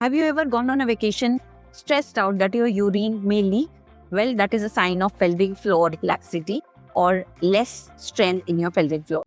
Have you ever gone on a vacation stressed out that your urine may leak? Well, that is a sign of pelvic floor laxity or less strength in your pelvic floor.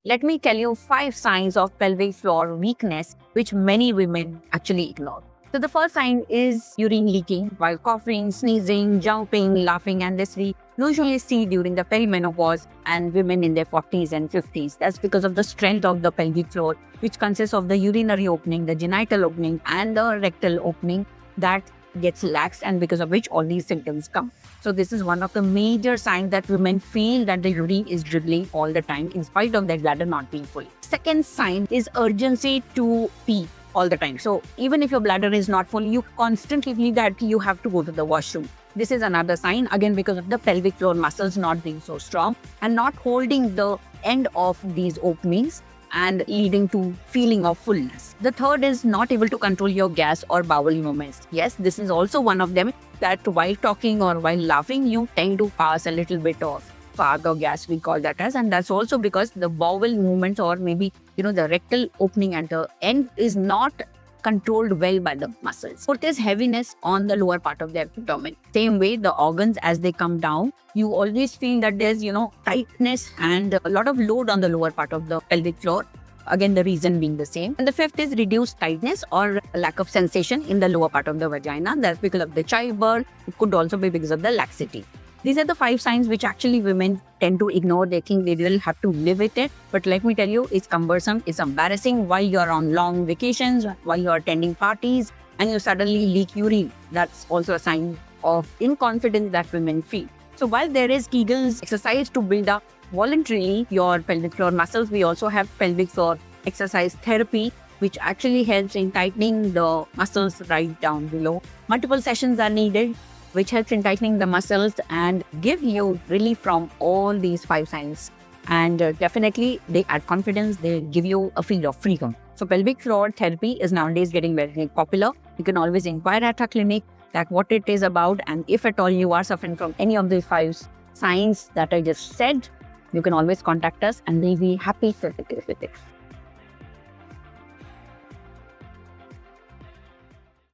Let me tell you 5 signs of pelvic floor weakness which many women actually ignore. So the first sign is urine leaking while coughing, sneezing, jumping, laughing endlessly. You usually see during the perimenopause and women in their 40s and 50s. That's because of the strength of the pelvic floor, which consists of the urinary opening, the genital opening, and the rectal opening that gets lax, and because of which all these symptoms come. So this is one of the major signs that women feel that the urine is dribbling all the time in spite of their bladder not being full. Second sign is urgency to pee all the time. So even if your bladder is not full, you constantly feel that you have to go to the washroom. This is another sign, again because of the pelvic floor muscles not being so strong and not holding the end of these openings and leading to feeling of fullness. The third is not able to control your gas or bowel movements. Yes, this is also one of them, that while talking or while laughing, you tend to pass a little bit of fart or gas, we call that as, and that's also because the bowel movements or maybe the rectal opening at the end is not controlled well by the muscles. Fourth is heaviness on the lower part of the abdomen. Same way, the organs as they come down, you always feel that there's tightness and a lot of load on the lower part of the pelvic floor. Again, the reason being the same. And the fifth is reduced tightness or lack of sensation in the lower part of the vagina. That's because of the childbirth. It could also be because of the laxity. These are the 5 signs which actually women tend to ignore. They think they will have to live with it. But let me tell you, it's cumbersome, it's embarrassing while you're on long vacations, while you're attending parties, and you suddenly leak urine. That's also a sign of inconfidence that women feel. So while there is Kegels exercise to build up voluntarily your pelvic floor muscles, we also have pelvic floor exercise therapy, which actually helps in tightening the muscles right down below. Multiple sessions are needed, which helps in tightening the muscles and give you relief from all these 5 signs. And definitely they add confidence, they give you a feel of freedom. So pelvic floor therapy is nowadays getting very popular. You can always inquire at our clinic that what it is about, and if at all you are suffering from any of these 5 signs that I just said, you can always contact us and we'll be happy to assist with it.